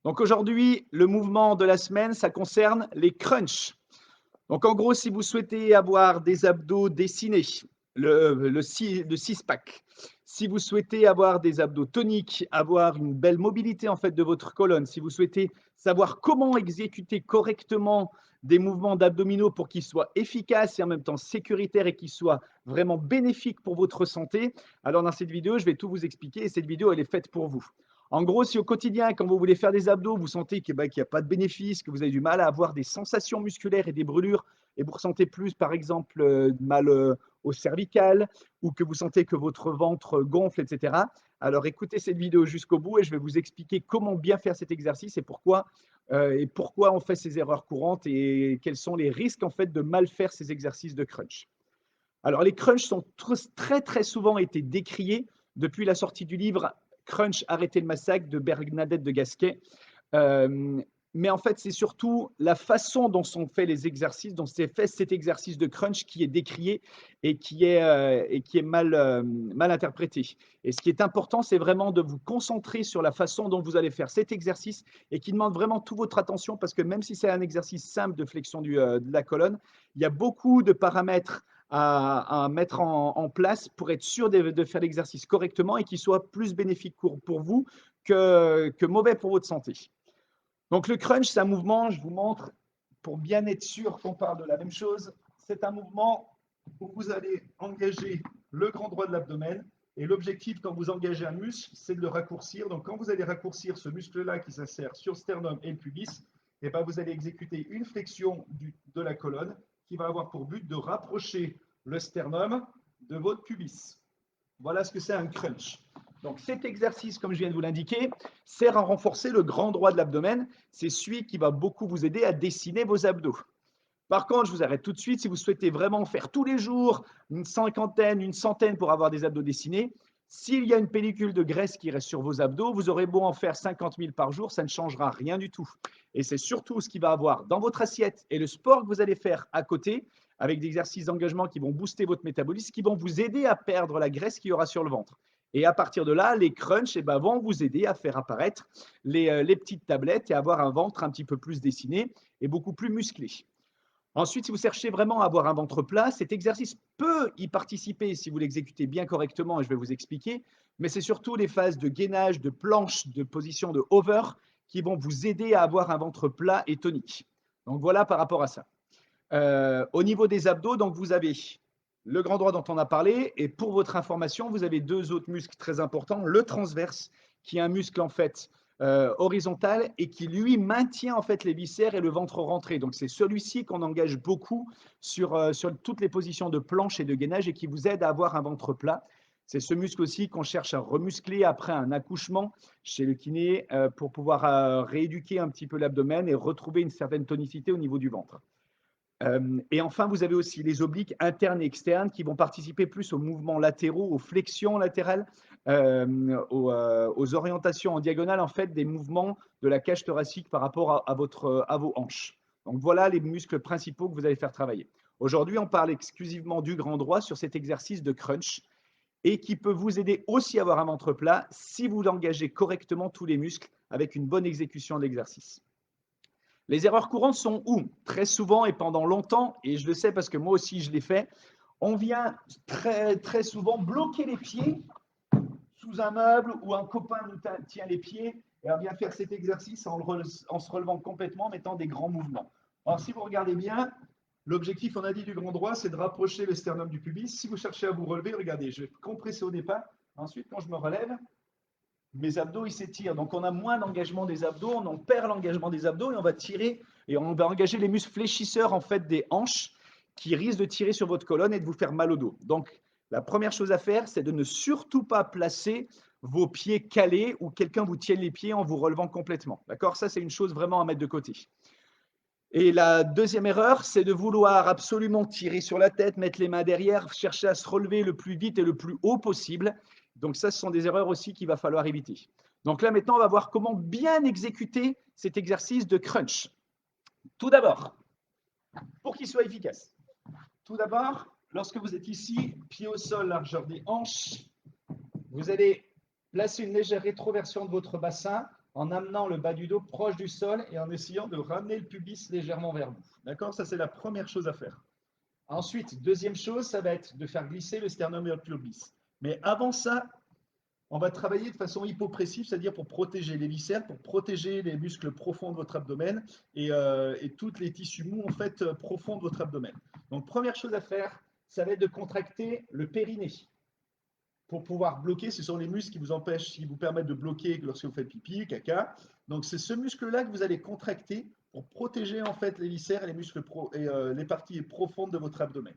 Donc aujourd'hui, le mouvement de la semaine, ça concerne les crunchs. Donc en gros, si vous souhaitez avoir des abdos dessinés, le six-pack, si vous souhaitez avoir des abdos toniques, avoir une belle mobilité en fait de votre colonne, si vous souhaitez savoir comment exécuter correctement des mouvements d'abdominaux pour qu'ils soient efficaces et en même temps sécuritaires et qu'ils soient vraiment bénéfiques pour votre santé, alors dans cette vidéo, je vais tout vous expliquer et cette vidéo, elle est faite pour vous. En gros, si au quotidien, quand vous voulez faire des abdos, vous sentez qu'il n'y a pas de bénéfice, que vous avez du mal à avoir des sensations musculaires et des brûlures, et vous ressentez plus, par exemple, mal au cervical, ou que vous sentez que votre ventre gonfle, etc., alors écoutez cette vidéo jusqu'au bout et je vais vous expliquer comment bien faire cet exercice et pourquoi on fait ces erreurs courantes et quels sont les risques en fait de mal faire ces exercices de crunch. Alors, les crunchs sont très, très souvent été décriés depuis la sortie du livre Crunch, arrêtez le massacre de Bernadette de Gasquet. Euh, mais en fait, c'est surtout la façon dont sont faits les exercices, dont c'est fait cet exercice de crunch qui est décrié et qui est mal interprété. Et ce qui est important, c'est vraiment de vous concentrer sur la façon dont vous allez faire cet exercice et qui demande vraiment toute votre attention parce que même si c'est un exercice simple de flexion de la colonne, il y a beaucoup de paramètres à mettre en place pour être sûr de faire l'exercice correctement et qu'il soit plus bénéfique pour vous que mauvais pour votre santé. Donc le crunch, c'est un mouvement, je vous montre, pour bien être sûr qu'on parle de la même chose, c'est un mouvement où vous allez engager le grand droit de l'abdomen et l'objectif quand vous engagez un muscle, c'est de le raccourcir. Donc quand vous allez raccourcir ce muscle-là qui s'insère sur le sternum et le pubis, et ben vous allez exécuter une flexion de la colonne qui va avoir pour but de rapprocher le sternum de votre pubis. Voilà ce que c'est un crunch. Donc cet exercice, comme je viens de vous l'indiquer, sert à renforcer le grand droit de l'abdomen. C'est celui qui va beaucoup vous aider à dessiner vos abdos. Par contre, je vous arrête tout de suite. Si vous souhaitez vraiment faire tous les jours une cinquantaine, une centaine pour avoir des abdos dessinés, s'il y a une pellicule de graisse qui reste sur vos abdos, vous aurez beau en faire 50 000 par jour, ça ne changera rien du tout. Et c'est surtout ce qui va avoir dans votre assiette et le sport que vous allez faire à côté, avec des exercices d'engagement qui vont booster votre métabolisme, qui vont vous aider à perdre la graisse qu'il y aura sur le ventre. Et à partir de là, les crunchs vont vous aider à faire apparaître les petites tablettes et avoir un ventre un petit peu plus dessiné et beaucoup plus musclé. Ensuite, si vous cherchez vraiment à avoir un ventre plat, cet exercice peut y participer si vous l'exécutez bien correctement, et je vais vous expliquer, mais c'est surtout les phases de gainage, de planche, de position de hover qui vont vous aider à avoir un ventre plat et tonique. Donc voilà par rapport à ça. Au niveau des abdos, donc vous avez le grand droit dont on a parlé, et pour votre information, vous avez deux autres muscles très importants, le transverse, qui est un muscle en fait horizontal et qui lui maintient en fait les viscères et le ventre rentré. Donc c'est celui-ci qu'on engage beaucoup sur toutes les positions de planche et de gainage et qui vous aide à avoir un ventre plat. C'est ce muscle aussi qu'on cherche à remuscler après un accouchement chez le kiné pour pouvoir rééduquer un petit peu l'abdomen et retrouver une certaine tonicité au niveau du ventre. Et enfin, vous avez aussi les obliques internes et externes qui vont participer plus aux mouvements latéraux, aux flexions latérales, aux orientations en diagonale en fait des mouvements de la cage thoracique par rapport à vos hanches. Donc voilà les muscles principaux que vous allez faire travailler. Aujourd'hui, on parle exclusivement du grand droit sur cet exercice de crunch et qui peut vous aider aussi à avoir un ventre plat si vous engagez correctement tous les muscles avec une bonne exécution de l'exercice. Les erreurs courantes sont où? Très souvent et pendant longtemps, et je le sais parce que moi aussi je l'ai fait, on vient très, très souvent bloquer les pieds sous un meuble ou un copain nous tient les pieds et on vient faire cet exercice en se relevant complètement, en mettant des grands mouvements. Alors si vous regardez bien, l'objectif, on a dit, du grand droit, c'est de rapprocher le sternum du pubis. Si vous cherchez à vous relever, regardez, je vais compresser au départ. Ensuite, quand je me relève, mes abdos ils s'étirent. Donc on a moins d'engagement des abdos, on en perd l'engagement des abdos et on va tirer et on va engager les muscles fléchisseurs en fait des hanches qui risquent de tirer sur votre colonne et de vous faire mal au dos. Donc la première chose à faire, c'est de ne surtout pas placer vos pieds calés ou quelqu'un vous tienne les pieds en vous relevant complètement. D'accord? Ça, c'est une chose vraiment à mettre de côté. Et la deuxième erreur, c'est de vouloir absolument tirer sur la tête, mettre les mains derrière, chercher à se relever le plus vite et le plus haut possible. Donc ça, ce sont des erreurs aussi qu'il va falloir éviter. Donc là, maintenant, on va voir comment bien exécuter cet exercice de crunch. Tout d'abord, pour qu'il soit efficace. Tout d'abord, lorsque vous êtes ici, pied au sol, largeur des hanches, vous allez placer une légère rétroversion de votre bassin en amenant le bas du dos proche du sol et en essayant de ramener le pubis légèrement vers vous. D'accord? Ça, c'est la première chose à faire. Ensuite, deuxième chose, ça va être de faire glisser le sternum et le pubis. Mais avant ça, on va travailler de façon hypopressive, c'est-à-dire pour protéger les viscères, pour protéger les muscles profonds de votre abdomen et tous les tissus mous en fait profonds de votre abdomen. Donc première chose à faire, ça va être de contracter le périnée pour pouvoir bloquer. Ce sont les muscles qui vous empêchent, qui vous permettent de bloquer lorsque vous faites pipi, caca. Donc c'est ce muscle-là que vous allez contracter pour protéger en fait les viscères et les muscles les parties profondes de votre abdomen.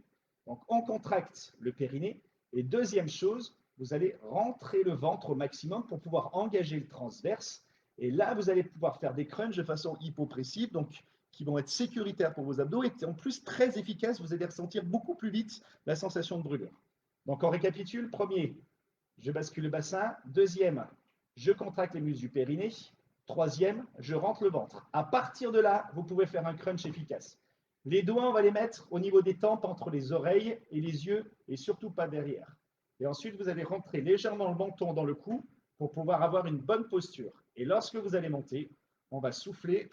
Donc on contracte le périnée. Et deuxième chose, vous allez rentrer le ventre au maximum pour pouvoir engager le transverse. Et là, vous allez pouvoir faire des crunchs de façon hypopressive, donc qui vont être sécuritaires pour vos abdos et en plus très efficaces. Vous allez ressentir beaucoup plus vite la sensation de brûlure. Donc on récapitule. Premier, je bascule le bassin. Deuxième, je contracte les muscles du périnée. Troisième, je rentre le ventre. À partir de là, vous pouvez faire un crunch efficace. Les doigts, on va les mettre au niveau des tempes, entre les oreilles et les yeux, et surtout pas derrière. Et ensuite, vous allez rentrer légèrement le menton dans le cou pour pouvoir avoir une bonne posture. Et lorsque vous allez monter, on va souffler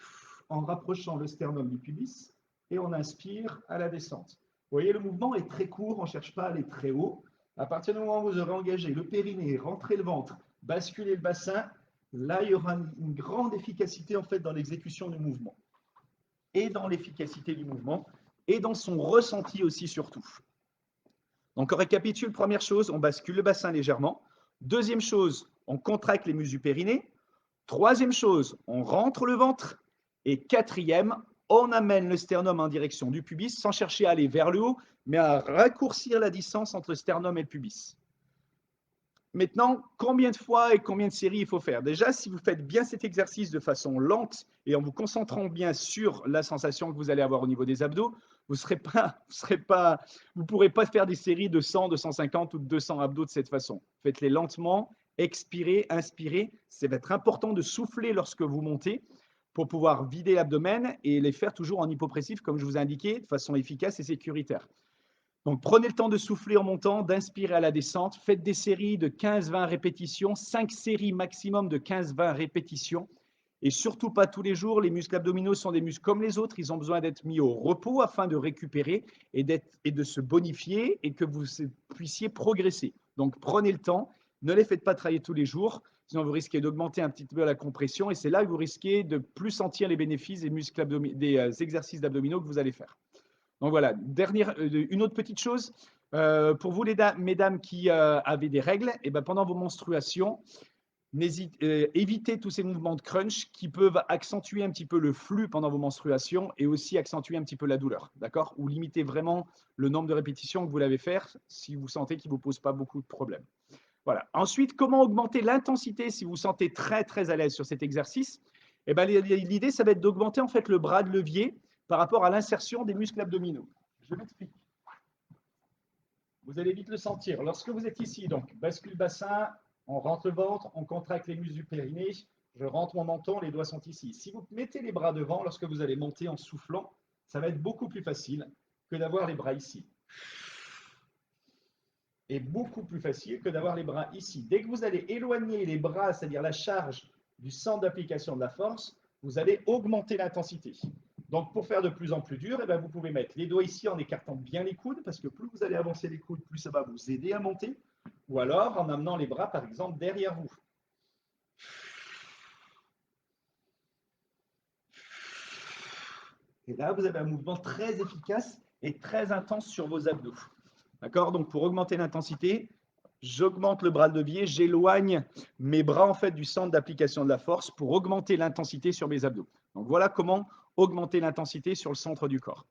en rapprochant le sternum du pubis et on inspire à la descente. Vous voyez, le mouvement est très court, on ne cherche pas à aller très haut. À partir du moment où vous aurez engagé le périnée, rentré le ventre, basculé le bassin, là, il y aura une grande efficacité en fait dans l'exécution du mouvement et dans l'efficacité du mouvement et dans son ressenti aussi surtout. Donc on récapitule, première chose, on bascule le bassin légèrement. Deuxième chose, on contracte les muscles du périnée. Troisième chose, on rentre le ventre. Et quatrième, on amène le sternum en direction du pubis sans chercher à aller vers le haut, mais à raccourcir la distance entre le sternum et le pubis. Maintenant, combien de fois et combien de séries il faut faire? Déjà, si vous faites bien cet exercice de façon lente et en vous concentrant bien sur la sensation que vous allez avoir au niveau des abdos, vous ne pourrez pas faire des séries de 100, de 150 ou de 200 abdos de cette façon. Faites-les lentement, expirez, inspirez. Ça va être important de souffler lorsque vous montez pour pouvoir vider l'abdomen et les faire toujours en hypopressif, comme je vous ai indiqué, de façon efficace et sécuritaire. Donc, prenez le temps de souffler en montant, d'inspirer à la descente. Faites des séries de 15-20 répétitions, 5 séries maximum de 15-20 répétitions. Et surtout pas tous les jours. Les muscles abdominaux sont des muscles comme les autres. Ils ont besoin d'être mis au repos afin de récupérer et de se bonifier et que vous puissiez progresser. Donc, prenez le temps. Ne les faites pas travailler tous les jours. Sinon, vous risquez d'augmenter un petit peu la compression. Et c'est là que vous risquez de plus sentir les bénéfices des exercices d'abdominaux que vous allez faire. Donc voilà, une autre petite chose, pour vous mesdames qui avez des règles, et ben pendant vos menstruations, évitez tous ces mouvements de crunch qui peuvent accentuer un petit peu le flux pendant vos menstruations et aussi accentuer un petit peu la douleur, d'accord? Ou limitez vraiment le nombre de répétitions que vous l'avez faire si vous sentez qu'il ne vous pose pas beaucoup de problèmes. Voilà. Ensuite, comment augmenter l'intensité si vous vous sentez très très à l'aise sur cet exercice? Eh ben, l'idée, ça va être d'augmenter en fait le bras de levier par rapport à l'insertion des muscles abdominaux. Je m'explique. Vous allez vite le sentir. Lorsque vous êtes ici, donc bascule bassin, on rentre le ventre, on contracte les muscles du périnée, je rentre mon menton, les doigts sont ici. Si vous mettez les bras devant, lorsque vous allez monter en soufflant, ça va être beaucoup plus facile que d'avoir les bras ici. Et beaucoup plus facile que d'avoir les bras ici. Dès que vous allez éloigner les bras, c'est-à-dire la charge du centre d'application de la force, vous allez augmenter l'intensité. Donc, pour faire de plus en plus dur, eh bien, vous pouvez mettre les doigts ici en écartant bien les coudes, parce que plus vous allez avancer les coudes, plus ça va vous aider à monter. Ou alors en amenant les bras, par exemple, derrière vous. Et là, vous avez un mouvement très efficace et très intense sur vos abdos. D'accord? Donc, pour augmenter l'intensité, j'augmente le bras de levier, j'éloigne mes bras en fait du centre d'application de la force pour augmenter l'intensité sur mes abdos. Donc, voilà comment augmenter l'intensité sur le centre du corps.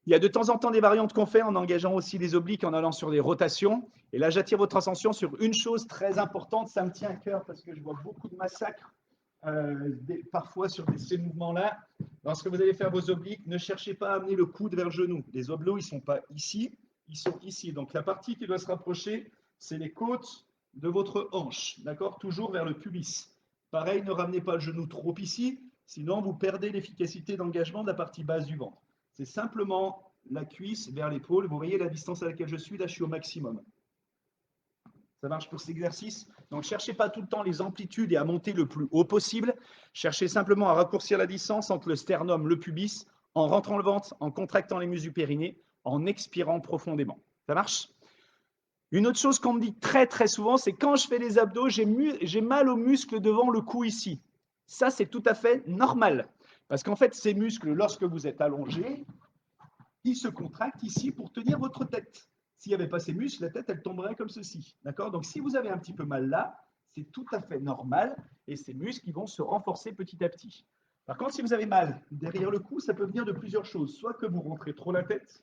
Il y a de temps en temps des variantes qu'on fait en engageant aussi les obliques, en allant sur des rotations. Et là, j'attire votre attention sur une chose très importante. Ça me tient à cœur parce que je vois beaucoup de massacres parfois sur ces mouvements-là. Lorsque vous allez faire vos obliques, ne cherchez pas à amener le coude vers le genou. Les obliques, ils ne sont pas ici, ils sont ici. Donc la partie qui doit se rapprocher, c'est les côtes de votre hanche, d'accord? Toujours vers le pubis. Pareil, ne ramenez pas le genou trop ici, sinon vous perdez l'efficacité d'engagement de la partie basse du ventre. C'est simplement la cuisse vers l'épaule. Vous voyez la distance à laquelle je suis, là je suis au maximum. Ça marche pour cet exercice. Donc, ne cherchez pas tout le temps les amplitudes et à monter le plus haut possible. Cherchez simplement à raccourcir la distance entre le sternum et le pubis en rentrant le ventre, en contractant les muscles du périnée, en expirant profondément. Ça marche? Une autre chose qu'on me dit très très souvent, c'est quand je fais les abdos, j'ai mal aux muscles devant le cou ici. Ça, c'est tout à fait normal. Parce qu'en fait, ces muscles, lorsque vous êtes allongé, ils se contractent ici pour tenir votre tête. S'il n'y avait pas ces muscles, la tête, elle tomberait comme ceci. D'accord? Donc, si vous avez un petit peu mal là, c'est tout à fait normal et ces muscles ils vont se renforcer petit à petit. Par contre, si vous avez mal derrière le cou, ça peut venir de plusieurs choses. Soit que vous rentrez trop la tête,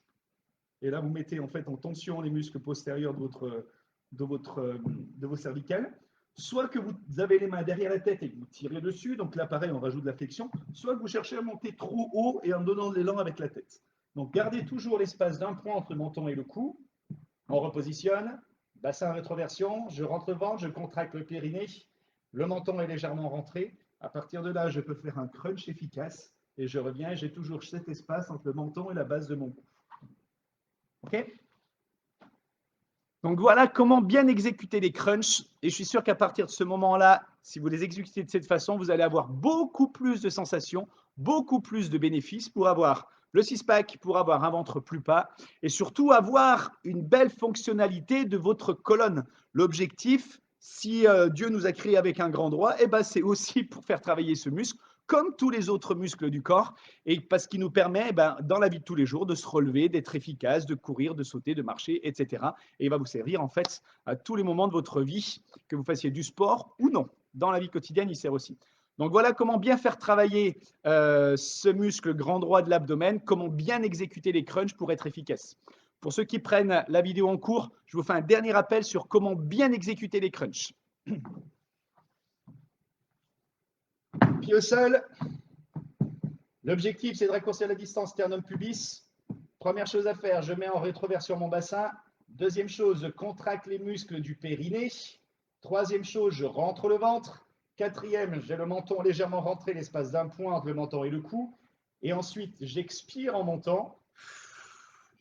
et là, vous mettez en fait en tension les muscles postérieurs de vos cervicales. Soit que vous avez les mains derrière la tête et que vous tirez dessus, donc là, pareil, on rajoute de la flexion. Soit que vous cherchez à monter trop haut et en donnant de l'élan avec la tête. Donc, gardez toujours l'espace d'un point entre le menton et le cou. On repositionne, bassin rétroversion, je rentre le ventre, je contracte le périnée, le menton est légèrement rentré. À partir de là, je peux faire un crunch efficace et je reviens, j'ai toujours cet espace entre le menton et la base de mon cou. OK? Donc voilà comment bien exécuter les crunchs. Et je suis sûr qu'à partir de ce moment-là, si vous les exécutez de cette façon, vous allez avoir beaucoup plus de sensations, beaucoup plus de bénéfices pour avoir le six-pack, pour avoir un ventre plus bas et surtout avoir une belle fonctionnalité de votre colonne. L'objectif, si Dieu nous a créés avec un grand droit, eh ben, c'est aussi pour faire travailler ce muscle comme tous les autres muscles du corps, et parce qu'il nous permet, dans la vie de tous les jours, de se relever, d'être efficace, de courir, de sauter, de marcher, etc. Et il va vous servir en fait à tous les moments de votre vie, que vous fassiez du sport ou non. Dans la vie quotidienne, il sert aussi. Donc voilà comment bien faire travailler ce muscle grand droit de l'abdomen, comment bien exécuter les crunchs pour être efficace. Pour ceux qui prennent la vidéo en cours, je vous fais un dernier rappel sur comment bien exécuter les crunchs. Pied au sol. L'objectif, c'est de raccourcir la distance sternum-pubis. Première chose à faire, je mets en rétroversion mon bassin. Deuxième chose, je contracte les muscles du périnée. Troisième chose, je rentre le ventre. Quatrième, j'ai le menton légèrement rentré, l'espace d'un point entre le menton et le cou. Et ensuite, j'expire en montant.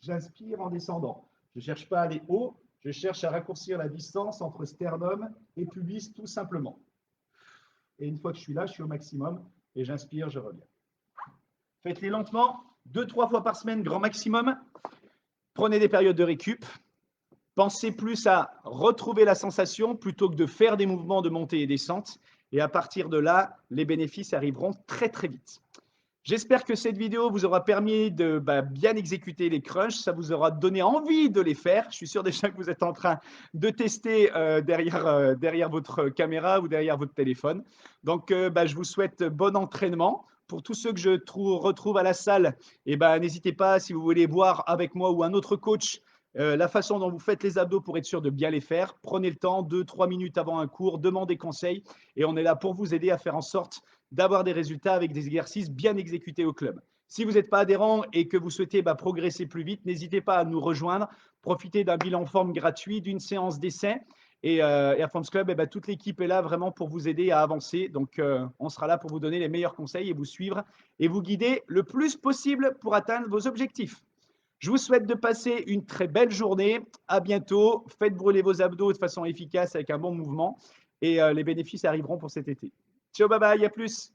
J'inspire en descendant. Je ne cherche pas à aller haut, je cherche à raccourcir la distance entre sternum et pubis tout simplement. Et une fois que je suis là, je suis au maximum et j'inspire, je reviens. Faites-les lentement, 2-3 fois par semaine, grand maximum. Prenez des périodes de récup. Pensez plus à retrouver la sensation plutôt que de faire des mouvements de montée et descente. Et à partir de là, les bénéfices arriveront très très vite. J'espère que cette vidéo vous aura permis de bien exécuter les crunchs. Ça vous aura donné envie de les faire. Je suis sûr déjà que vous êtes en train de tester derrière votre caméra ou derrière votre téléphone. Donc, je vous souhaite bon entraînement. Pour tous ceux que je retrouve à la salle, n'hésitez pas, si vous voulez voir avec moi ou un autre coach, la façon dont vous faites les abdos pour être sûr de bien les faire. Prenez le temps, 2-3 minutes avant un cours, demandez conseil et on est là pour vous aider à faire en sorte d'avoir des résultats avec des exercices bien exécutés au club. Si vous n'êtes pas adhérent et que vous souhaitez progresser plus vite, n'hésitez pas à nous rejoindre. Profitez d'un bilan forme gratuit, d'une séance d'essai. Et à Forms Club, toute l'équipe est là vraiment pour vous aider à avancer. Donc, on sera là pour vous donner les meilleurs conseils et vous suivre et vous guider le plus possible pour atteindre vos objectifs. Je vous souhaite de passer une très belle journée. À bientôt. Faites brûler vos abdos de façon efficace avec un bon mouvement et les bénéfices arriveront pour cet été. Ciao, bye bye, à plus.